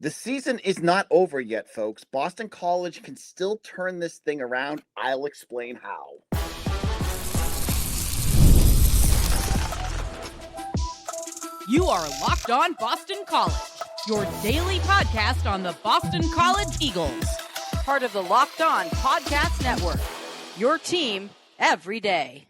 The season is not over yet, folks. Boston College can still turn this thing around. I'll explain how. You are Locked On Boston College, your daily podcast on the Boston College Eagles. Part of the Locked On Podcast Network, your team every day.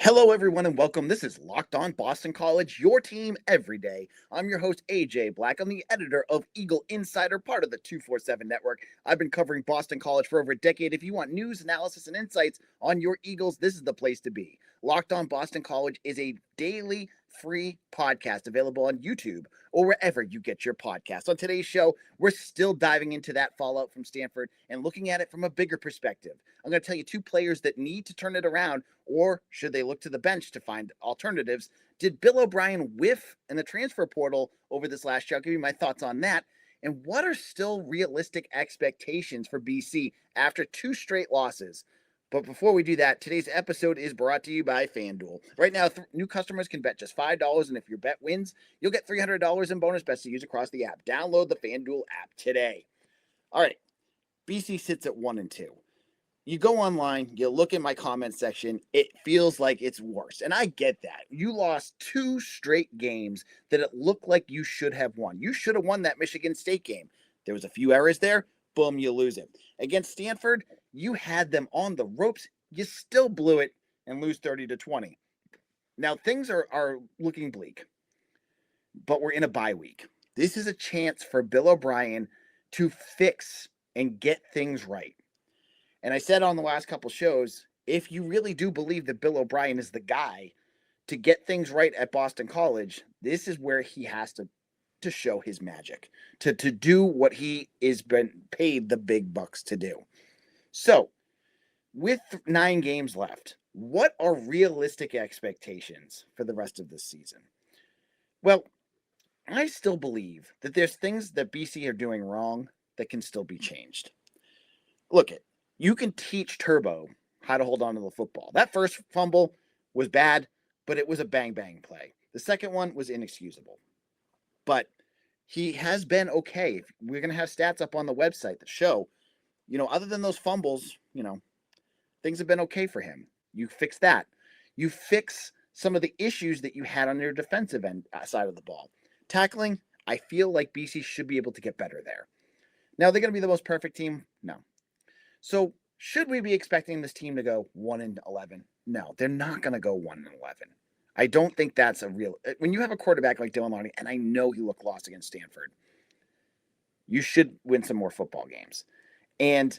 Hello, everyone, and welcome. This is Locked On Boston College, your team every day. I'm your host, AJ Black. I'm the editor of Eagle Insider, part of the 247 Network. I've been covering Boston College for over a decade. If you want news, analysis, and insights on your Eagles, this is the place to be. Locked On Boston College is a daily free podcast available on YouTube or wherever you get your podcasts. On today's show, we're still diving into that fallout from Stanford and looking at it from a bigger perspective. I'm going to tell you two players that need to turn it around, or should they look to the bench to find alternatives? Did Bill O'Brien whiff in the transfer portal over this last year? I'll give you my thoughts on that. And what are still realistic expectations for BC after two straight losses? But before we do that, today's episode is brought to you by FanDuel. Right now, new customers can bet just $5, and if your bet wins, you'll get $300 in bonus bets to use across the app. Download the FanDuel app today. All right, BC sits at 1-2. You go online, you look in my comment section, it feels like it's worse. And I get that. You lost two straight games that it looked like you should have won. You should have won that Michigan State game. There was a few errors there. Boom, you lose it. Against Stanford, you had them on the ropes. You still blew it and lose 30-20. Now, things are looking bleak, but we're in a bye week. This is a chance for Bill O'Brien to fix and get things right. And I said on the last couple shows, if you really do believe that Bill O'Brien is the guy to get things right at Boston College, this is where he has to show his magic, to do what he is been paid the big bucks to do. So, with 9 games left, what are realistic expectations for the rest of this season? Well, I still believe that there's things that BC are doing wrong that can still be changed. Look it. You can teach Turbo how to hold on to the football. That first fumble was bad, but it was a bang-bang play. The second one was inexcusable. But he has been okay. We're going to have stats up on the website that show, other than those fumbles, things have been okay for him. You fix that. You fix some of the issues that you had on your defensive end side of the ball. Tackling, I feel like BC should be able to get better there. Now, they're going to be the most perfect team? No. So should we be expecting this team to go 1-11? No, they're not going to go 1-11. I don't think that's a real. When you have a quarterback like Dylan Lonergan, and I know he looked lost against Stanford, you should win some more football games. And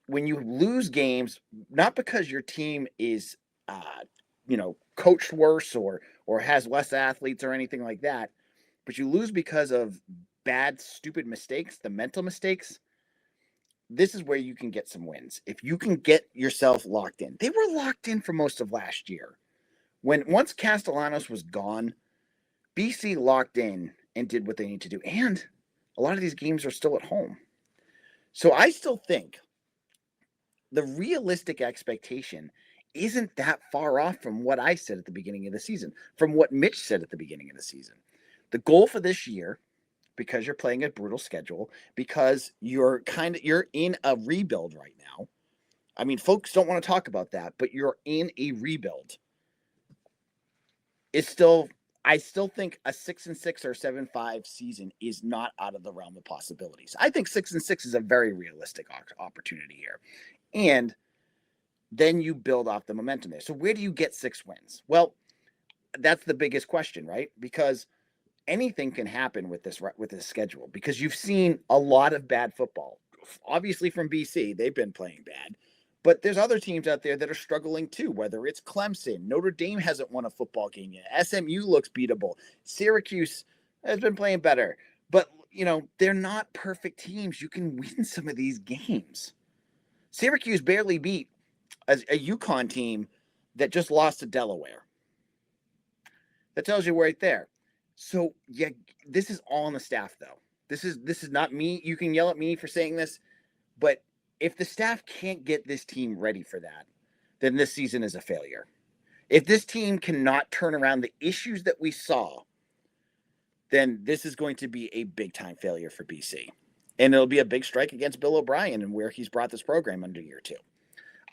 when you lose games, not because your team is, coached worse or has less athletes or anything like that, but you lose because of bad, stupid mistakes, the mental mistakes. This is where you can get some wins. If you can get yourself locked in. They were locked in for most of last year. Once Castellanos was gone, BC locked in and did what they need to do. And a lot of these games are still at home. So I still think the realistic expectation isn't that far off from what I said at the beginning of the season, from what Mitch said at the beginning of the season. The goal for this year, because you're playing a brutal schedule, because you're in a rebuild right now. I mean, folks don't want to talk about that, but you're in a rebuild. I still think a 6-6 or 7-5 season is not out of the realm of possibilities. I think 6-6 is a very realistic opportunity here. And then you build off the momentum there. So where do you get 6 wins? Well, that's the biggest question, right? Because anything can happen with this schedule, because you've seen a lot of bad football. Obviously from BC, they've been playing bad. But there's other teams out there that are struggling too, whether it's Clemson. Notre Dame hasn't won a football game yet. SMU looks beatable. Syracuse has been playing better. But, they're not perfect teams. You can win some of these games. Syracuse barely beat a UConn team that just lost to Delaware. That tells you right there. So, yeah, this is all on the staff, though. This is not me. You can yell at me for saying this, but if the staff can't get this team ready for that, then this season is a failure. If this team cannot turn around the issues that we saw, then this is going to be a big-time failure for BC. And it'll be a big strike against Bill O'Brien and where he's brought this program under year 2.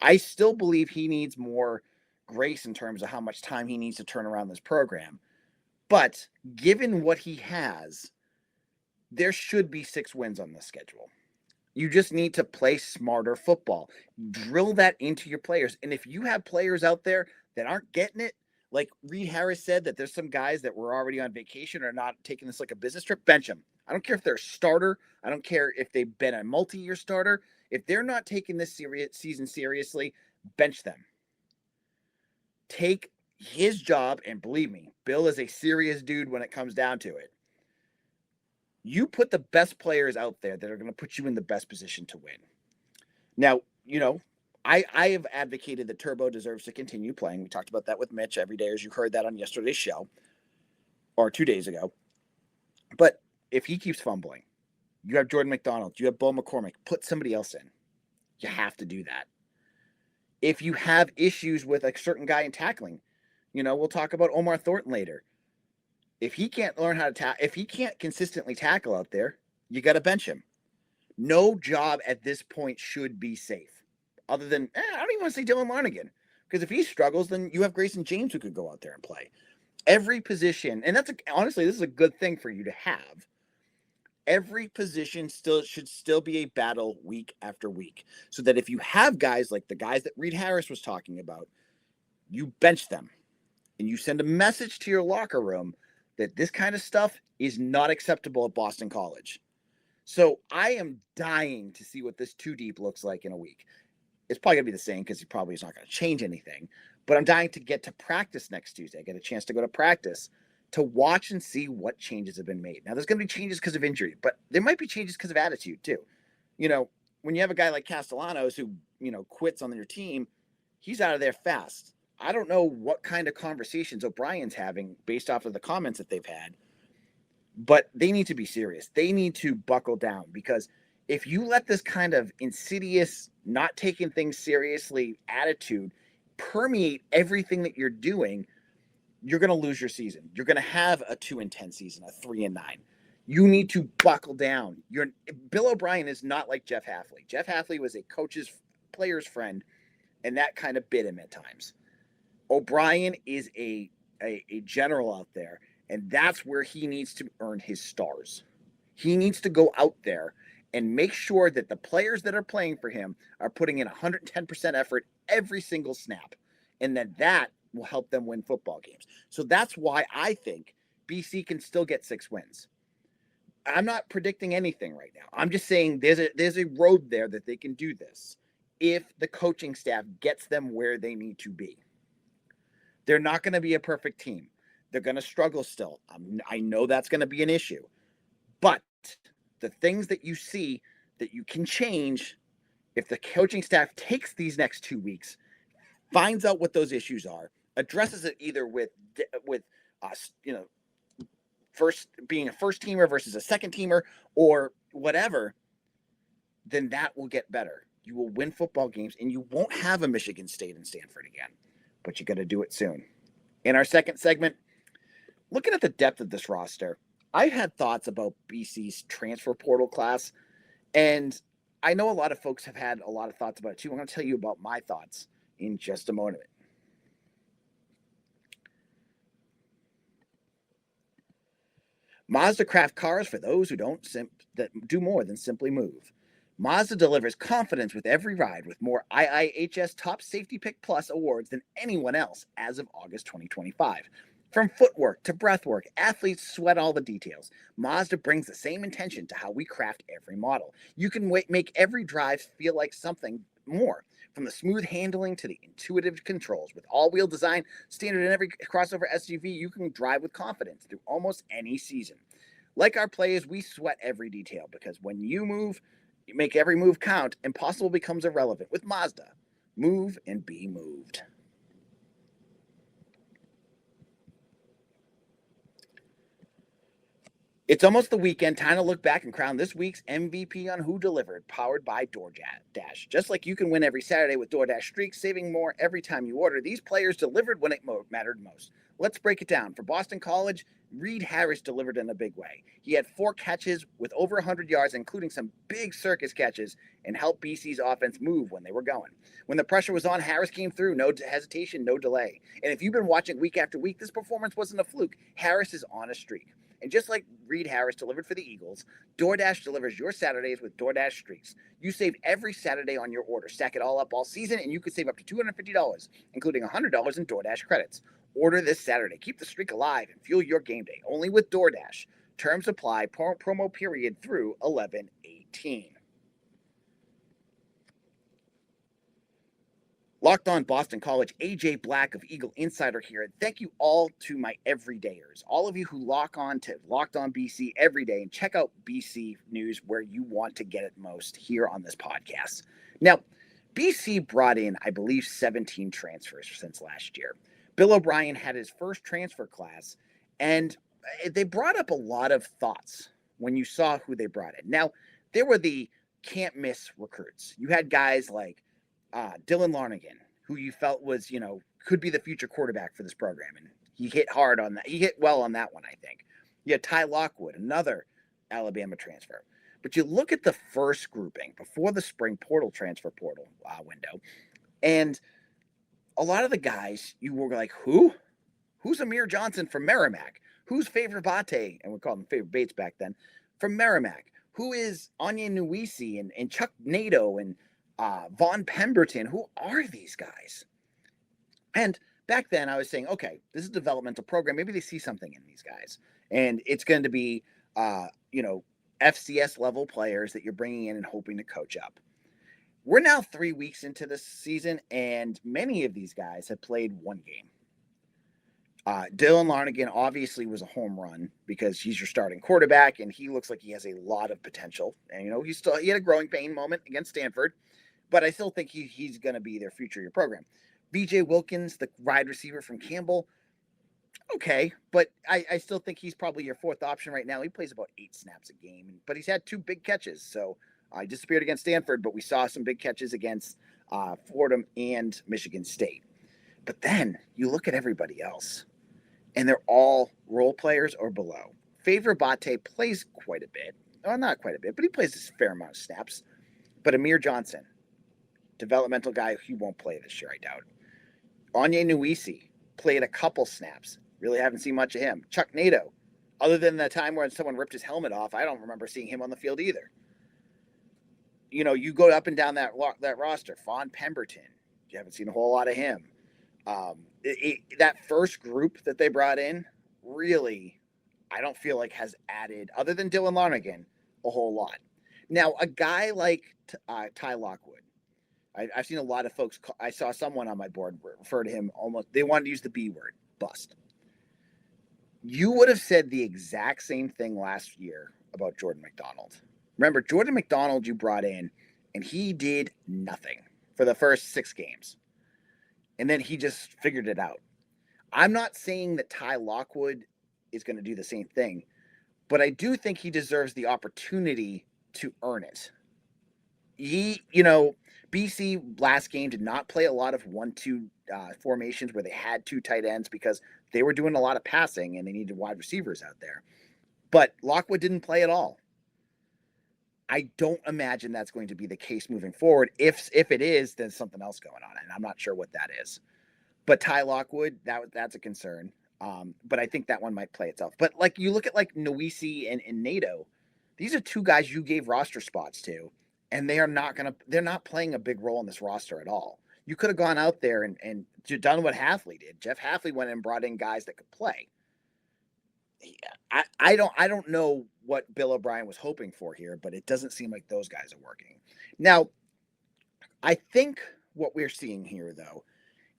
I still believe he needs more grace in terms of how much time he needs to turn around this program. But given what he has, there should be 6 wins on this schedule. You just need to play smarter football. Drill that into your players. And if you have players out there that aren't getting it, like Reed Harris said, that there's some guys that were already on vacation or not taking this like a business trip, bench them. I don't care if they're a starter. I don't care if they've been a multi-year starter. If they're not taking this season seriously, bench them. Take his job, and believe me, Bill is a serious dude when it comes down to it. You put the best players out there that are going to put you in the best position to win. Now, I have advocated that Turbo deserves to continue playing. We talked about that with Mitch every day, as you heard that on yesterday's show, or 2 days ago. But if he keeps fumbling, you have Jordan McDonald, you have Bo McCormick, put somebody else in. You have to do that. If you have issues with a certain guy in tackling, we'll talk about Omar Thornton later. If he can't learn how to tackle, if he can't consistently tackle out there, you got to bench him. No job at this point should be safe. Other than, I don't even want to say Dylan Lonergan. Because if he struggles, then you have Grayson James who could go out there and play. Every position, and honestly, this is a good thing for you to have. Every position should still be a battle week after week. So that if you have guys like the guys that Reed Harris was talking about, you bench them. And you send a message to your locker room that this kind of stuff is not acceptable at Boston College. So I am dying to see what this 2 deep looks like in a week. It's probably going to be the same because he probably is not going to change anything. But I'm dying to get to practice next Tuesday. I get a chance to go to practice to watch and see what changes have been made. Now, there's going to be changes because of injury, but there might be changes because of attitude too. When you have a guy like Castellanos who, quits on your team, he's out of there fast. I don't know what kind of conversations O'Brien's having based off of the comments that they've had, but they need to be serious. They need to buckle down, because if you let this kind of insidious, not taking things seriously attitude permeate everything that you're doing, you're going to lose your season. You're going to have a 2-10 season, a 3-9. You need to buckle down. Bill O'Brien is not like Jeff Hafley. Jeff Hafley was a player's friend, and that kind of bit him at times. O'Brien is a general out there, and that's where he needs to earn his stars. He needs to go out there and make sure that the players that are playing for him are putting in 110% effort every single snap, and that will help them win football games. So that's why I think BC can still get 6 wins. I'm not predicting anything right now. I'm just saying there's a road there that they can do this if the coaching staff gets them where they need to be. They're not going to be a perfect team. They're going to struggle still. I know that's going to be an issue. But the things that you see that you can change, if the coaching staff takes these next 2 weeks, finds out what those issues are, addresses it either with us, first being a first teamer versus a second teamer or whatever, then that will get better. You will win football games, and you won't have a Michigan State and Stanford again, but you got to do it soon. In our second segment, looking at the depth of this roster, I've had thoughts about BC's transfer portal class, and I know a lot of folks have had a lot of thoughts about it too. I'm going to tell you about my thoughts in just a moment. Mazda craft cars for those who that do more than simply move. Mazda delivers confidence with every ride, with more IIHS Top Safety Pick Plus awards than anyone else as of August 2025. From footwork to breathwork, athletes sweat all the details. Mazda brings the same intention to how we craft every model. You can make every drive feel like something more. From the smooth handling to the intuitive controls. With all-wheel design standard in every crossover SUV, you can drive with confidence through almost any season. Like our players, we sweat every detail, because when you move, you make every move count. Impossible becomes irrelevant with Mazda. Move and be moved. It's almost the weekend. Time to look back and crown this week's MVP on Who Delivered, powered by DoorDash. Just like you can win every Saturday with DoorDash Streaks, saving more every time you order, these players delivered when it mattered most. Let's break it down. For Boston College, Reed Harris delivered in a big way. He had 4 catches with over 100 yards, including some big circus catches, and helped BC's offense move when they were going. When the pressure was on, Harris came through. No hesitation, no delay. And if you've been watching week after week, this performance wasn't a fluke. Harris is on a streak. And just like Reed Harris delivered for the Eagles, DoorDash delivers your Saturdays with DoorDash Streaks. You save every Saturday on your order. Stack it all up all season, and you could save up to $250, including $100 in DoorDash credits. Order this Saturday. Keep the streak alive and fuel your game day. Only with DoorDash. Terms apply. Promo period through 11/18. Locked on Boston College, AJ Black of Eagle Insider here. And thank you all to my everydayers, all of you who lock on to Locked On BC every day and check out BC news where you want to get it most here on this podcast. Now, BC brought in, I believe, 17 transfers since last year. Bill O'Brien had his first transfer class, and they brought up a lot of thoughts when you saw who they brought in. Now, there were the can't-miss recruits. You had guys like Dylan Lonergan, who you felt was, could be the future quarterback for this program. And he hit hard on that. He hit well on that one, I think. You had Ty Lockwood, another Alabama transfer. But you look at the first grouping before the spring transfer portal window, and a lot of the guys, you were like, who? Who's Amir Johnson from Merrimack? Who's Favor Bate? And we called him Favor Bates back then, from Merrimack. Who is Anya Nuisi and Chuck Nato and Vaughn Pemberton? Who are these guys? And back then I was saying, okay, this is a developmental program. Maybe they see something in these guys. And it's going to be, FCS level players that you're bringing in and hoping to coach up. We're now 3 weeks into this season, and many of these guys have played one game. Dylan Lonergan obviously was a home run because he's your starting quarterback, and he looks like he has a lot of potential. And, he had a growing pain moment against Stanford, but I still think he's going to be their future your program. BJ Wilkins, the wide receiver from Campbell, okay, but I still think he's probably your 4th option right now. He plays about 8 snaps a game, but he's had 2 big catches. So he disappeared against Stanford, but we saw some big catches against Fordham and Michigan State. But then you look at everybody else, and they're all role players or below. Favor Bate plays quite a bit. Well, not quite a bit, but he plays a fair amount of snaps. But Amir Johnson, developmental guy, he won't play this year, I doubt. Anya Nuisi played a couple snaps. Really haven't seen much of him. Chuck Nato, other than the time when someone ripped his helmet off, I don't remember seeing him on the field either. You go up and down that roster. Vaughn Pemberton, you haven't seen a whole lot of him. That first group that they brought in, really, I don't feel like has added, other than Dylan Lonergan, a whole lot. Now, a guy like Ty Lockwood, I've seen a lot of folks, I saw someone on my board refer to him they wanted to use the B word, bust. You would have said the exact same thing last year about Jordan McDonald. Remember, Jordan McDonald you brought in, and he did nothing for the first 6 games. And then he just figured it out. I'm not saying that Ty Lockwood is going to do the same thing, but I do think he deserves the opportunity to earn it. BC last game did not play a lot of 1-2 formations where they had 2 tight ends because they were doing a lot of passing and they needed wide receivers out there. But Lockwood didn't play at all. I don't imagine that's going to be the case moving forward. If it is, then something else going on, and I'm not sure what that is. But Ty Lockwood, that's a concern. But I think that one might play itself. But you look at Nuisi and Nato, these are 2 guys you gave roster spots to, and they're not playing a big role in this roster at all. You could have gone out there and done what Hafley did. Jeff Hafley went and brought in guys that could play. I don't know what Bill O'Brien was hoping for here, but it doesn't seem like those guys are working. Now, I think what we're seeing here, though,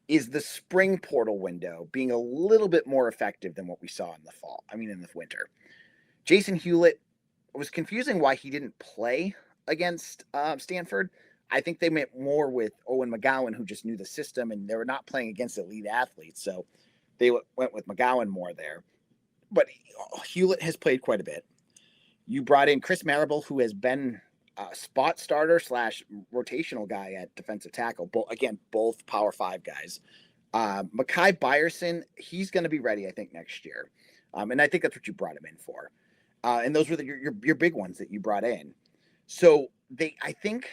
is the spring portal window being a little bit more effective than what we saw in the winter. Jason Hewlett, was confusing why he didn't play against Stanford. I think they meant more with Owen McGowan, who just knew the system, and they were not playing against elite athletes, so they went with McGowan more there. But Hewlett has played quite a bit. You brought in Chris Marable, who has been a spot starter / rotational guy at defensive tackle. Both Power 5 guys. Mekhi Byerson, he's going to be ready, I think, next year. And I think that's what you brought him in for. And those were your big ones that you brought in. So I think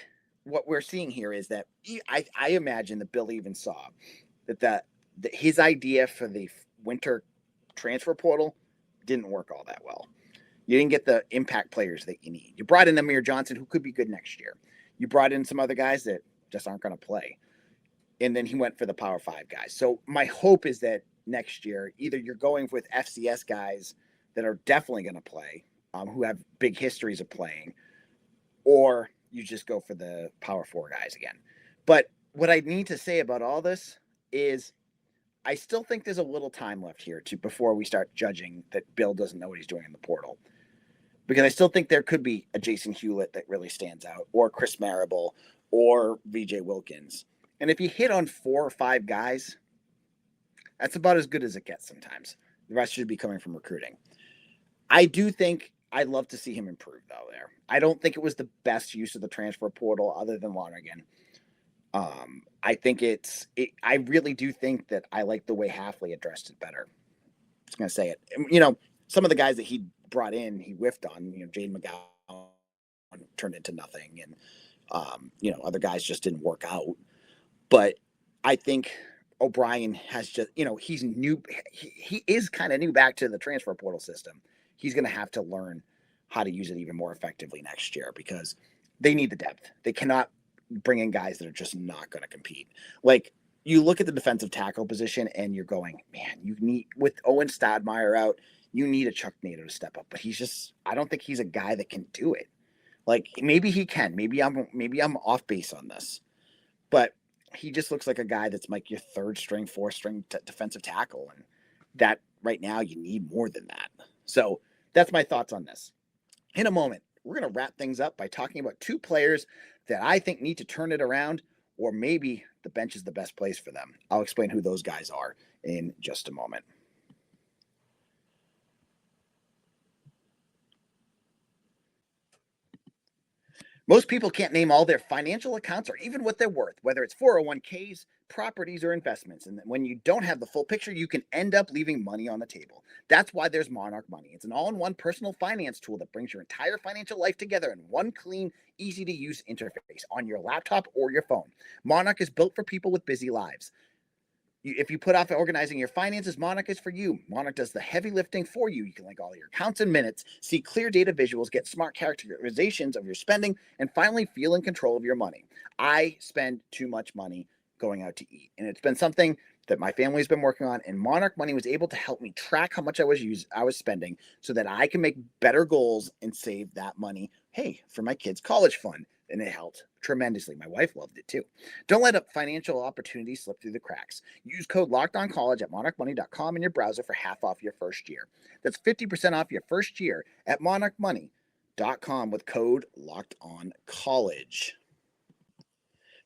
what we're seeing here is that I imagine that Bill even saw that his idea for the winter transfer portal didn't work all that well. You didn't get the impact players that you need. You brought in Amir Johnson, who could be good next year. You brought in some other guys that just aren't going to play. And then he went for the Power 5 guys. So my hope is that next year, either you're going with FCS guys that are definitely going to play, who have big histories of playing, or you just go for the Power 4 guys again. But what I need to say about all this is I still think there's a little time left here before we start judging that Bill doesn't know what he's doing in the portal. Because I still think there could be a Jason Hewlett that really stands out, or Chris Marable, or VJ Wilkins. And if you hit on 4 or 5 guys, that's about as good as it gets sometimes. The rest should be coming from recruiting. I do think I'd love to see him improve, though, there. I don't think it was the best use of the transfer portal other than Lonergan. I think I really do think that I like the way Hafley addressed it better. I'm just going to say it. Some of the guys that he brought in, he whiffed on. Jade McGowan turned into nothing. And, other guys just didn't work out. But I think O'Brien has just, he's new. He is kind of new back to the transfer portal system. He's going to have to learn how to use it even more effectively next year because they need the depth. They cannot bring in guys that are just not going to compete. Like, you look at the defensive tackle position and you're going, man, you need, with Owen Stadmeyer out, you need a Chuck Nato to step up. But I don't think he's a guy that can do it. Like, maybe he can. Maybe I'm off base on this. But he just looks like a guy that's like your 3rd string, 4th string defensive tackle. And that right now you need more than that. So that's my thoughts on this. In a moment, we're going to wrap things up by talking about 2 players that I think need to turn it around, or maybe the bench is the best place for them. I'll explain who those guys are in just a moment. Most people can't name all their financial accounts or even what they're worth, whether it's 401ks, properties, or investments. And when you don't have the full picture, you can end up leaving money on the table. That's why there's Monarch Money. It's an all-in-one personal finance tool that brings your entire financial life together in one clean, easy-to-use interface on your laptop or your phone. Monarch is built for people with busy lives. If you put off organizing your finances, Monarch is for you. Monarch does the heavy lifting for you. You can link all your accounts in minutes, see clear data visuals, get smart characterizations of your spending, and finally feel in control of your money. I spend too much money going out to eat, and it's been something that my family's been working on, and Monarch Money was able to help me track how much I was spending so that I can make better goals and save that money, for my kids' college fund. And it helped tremendously. My wife loved it too. Don't let a financial opportunity slip through the cracks. Use code LOCKEDONCollege at monarchmoney.com in your browser for half off your first year. That's 50% off your first year at monarchmoney.com with code LOCKEDONCollege.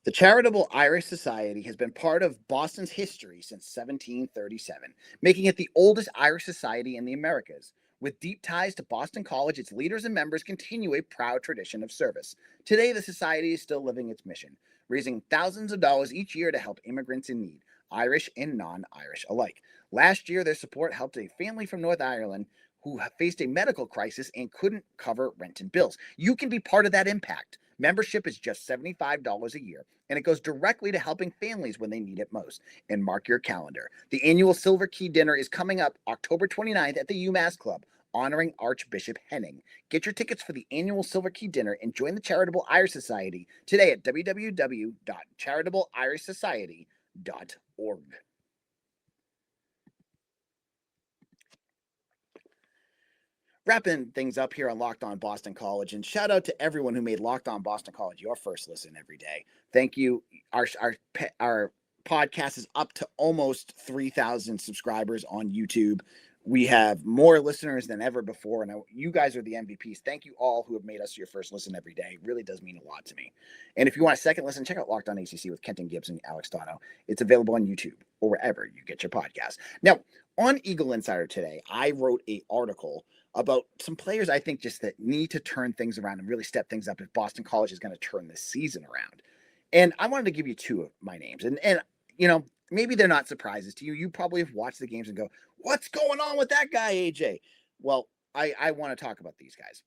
The Charitable Irish Society has been part of Boston's history since 1737, making it the oldest Irish society in the Americas. With deep ties to Boston College, its leaders and members continue a proud tradition of service. Today, the society is still living its mission, raising thousands of dollars each year to help immigrants in need, Irish and non-Irish alike. Last year, their support helped a family from North Ireland who faced a medical crisis and couldn't cover rent and bills. You can be part of that impact. Membership is just $75 a year, and it goes directly to helping families when they need it most. And mark your calendar. The annual Silver Key Dinner is coming up October 29th at the UMass Club, honoring Archbishop Henning. Get your tickets for the annual Silver Key Dinner and join the Charitable Irish Society today at www.charitablеirishsociety.org. Wrapping things up here on Locked On Boston College, and shout out to everyone who made Locked On Boston College your first listen every day. Thank you. Our podcast is up to almost 3,000 subscribers on YouTube. We have more listeners than ever before, and you guys are the MVPs. Thank you all who have made us your first listen every day. It really does mean a lot to me. And if you want a second listen, check out Locked On ACC with Kenton Gibbs and Alex Dono. It's available on YouTube or wherever you get your podcast. Now, on Eagle Insider today, I wrote an article about some players I think just that need to turn things around and really step things up if Boston College is going to turn this season around. And I wanted to give you two of my names. And maybe they're not surprises to you. You probably have watched the games and go, what's going on with that guy, AJ? Well, I want to talk about these guys.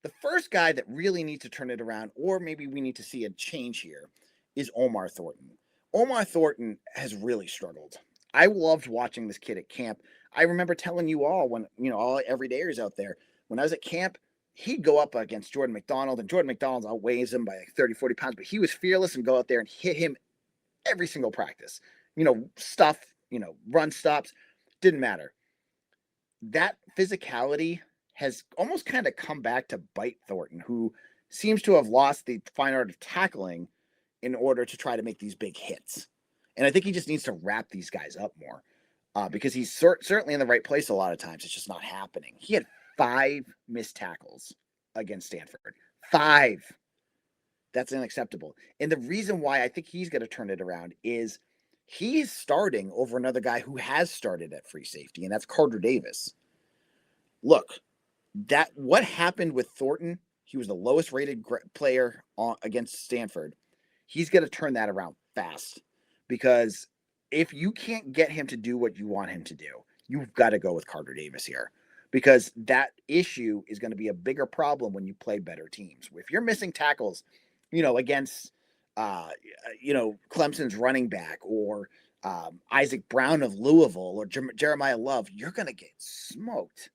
The first guy that really needs to turn it around, or maybe we need to see a change here, is Omar Thornton. Omar Thornton has really struggled. I loved watching this kid at camp. I remember telling you all when, all everydayers out there, when I was at camp, he'd go up against Jordan McDonald, and Jordan McDonald outweighs him by like 30, 40 pounds, but he was fearless and go out there and hit him every single practice. Stuff, run stops, didn't matter. That physicality has almost kind of come back to bite Thornton, who seems to have lost the fine art of tackling in order to try to make these big hits. And I think he just needs to wrap these guys up more because he's certainly in the right place a lot of times. It's just not happening. He had 5 missed tackles against Stanford. 5. That's unacceptable. And the reason why I think he's going to turn it around is he's starting over another guy who has started at free safety, and that's Carter Davis. Look, what happened with Thornton, he was the lowest rated player against Stanford. He's going to turn that around fast because if you can't get him to do what you want him to do, you've got to go with Carter Davis here because that issue is going to be a bigger problem when you play better teams. If you're missing tackles, against, Clemson's running back or Isaac Brown of Louisville or Jeremiah Love, you're going to get smoked.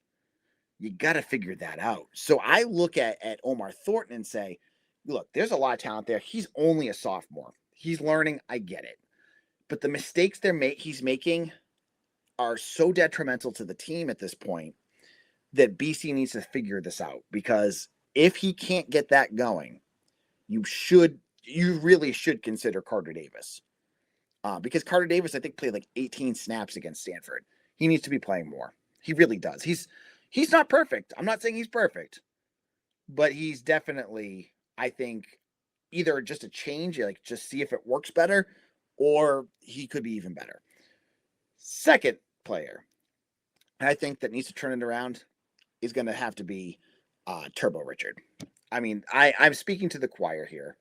You got to figure that out. So I look at Omar Thornton and say, look, there's a lot of talent there. He's only a sophomore. He's learning. I get it. But the mistakes he's making are so detrimental to the team at this point that BC needs to figure this out because if he can't get that going, you really should consider Carter Davis because Carter Davis, I think, played like 18 snaps against Stanford. He needs to be playing more. He really does. He's not perfect. I'm not saying he's perfect, but he's definitely, I think, either just a change, like just see if it works better, or he could be even better. Second player, I think that needs to turn it around is going to have to be Turbo Richard. I mean, I'm speaking to the choir here,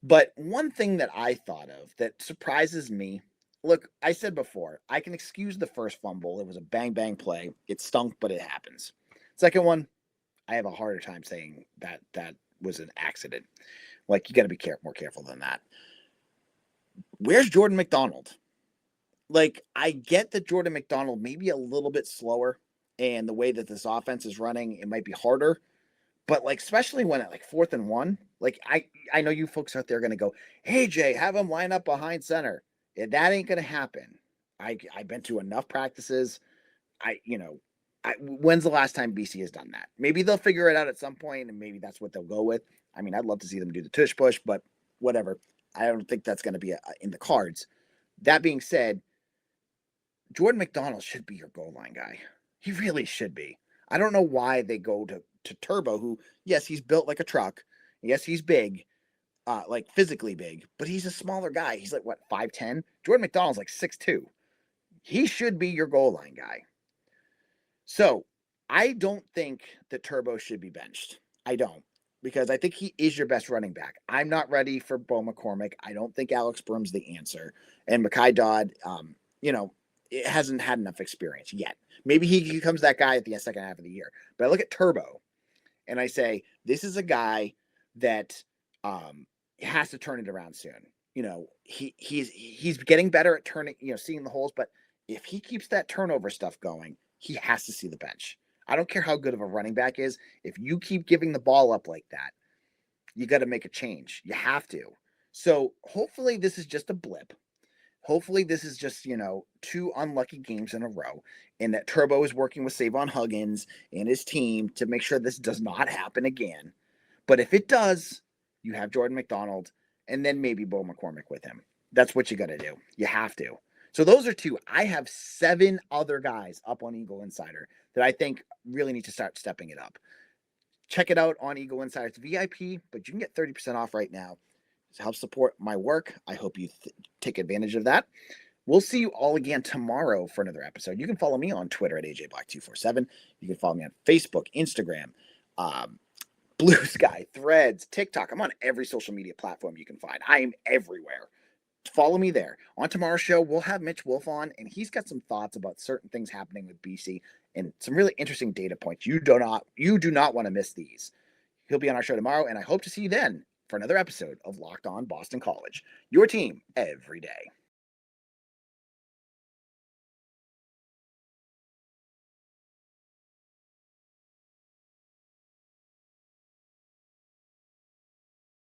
but one thing that I thought of that surprises me, look, I said before, I can excuse the first fumble. It was a bang play. It stunk, but it happens. Second one, I have a harder time saying that was an accident. Like, you got to be more careful than that. Where's Jordan McDonald? Like, I get that Jordan McDonald may be a little bit slower, and the way that this offense is running, it might be harder. But, like, especially when at, 4th and 1, like, I know you folks out there are going to go, hey, Jay, have him line up behind center. Yeah, that ain't going to happen. I've been to enough practices. When's the last time BC has done that? Maybe they'll figure it out at some point, and maybe that's what they'll go with. I mean, I'd love to see them do the tush push, but whatever. I don't think that's going to be in the cards. That being said, Jordan McDonald should be your goal line guy. He really should be. I don't know why they go to Turbo, who, yes, he's built like a truck. Yes, he's big, like physically big, but he's a smaller guy. He's like, 5'10"? Jordan McDonald's like 6'2". He should be your goal line guy. So I don't think that Turbo should be benched. I don't, because I think he is your best running back. I'm not ready for Bo McCormick. I don't think Alex Broom's the answer. And Mekhi Dodd, it hasn't had enough experience yet. Maybe he becomes that guy at the second half of the year. But I look at Turbo, and I say, this is a guy that has to turn it around soon. He's getting better at turning, seeing the holes. But if he keeps that turnover stuff going, he has to see the bench. I don't care how good of a running back is. If you keep giving the ball up like that, you got to make a change. You have to. So hopefully this is just a blip. Hopefully this is just, 2 unlucky games in a row, and that Turbo is working with Savon Huggins and his team to make sure this does not happen again. But if it does, you have Jordan McDonald and then maybe Bo McCormick with him. That's what you got to do. You have to. So those are 2. I have 7 other guys up on Eagle Insider that I think really need to start stepping it up. Check it out on Eagle Insider. It's VIP, but you can get 30% off right now to help support my work. I hope you take advantage of that. We'll see you all again tomorrow for another episode. You can follow me on Twitter at AJBlack247. You can follow me on Facebook, Instagram, Blue Sky, Threads, TikTok. I'm on every social media platform you can find. I am everywhere. Follow me there. On tomorrow's show, we'll have Mitch Wolf on, and he's got some thoughts about certain things happening with BC and some really interesting data points. You do not want to miss these. He'll be on our show tomorrow, and I hope to see you then for another episode of Locked On Boston College, your team every day.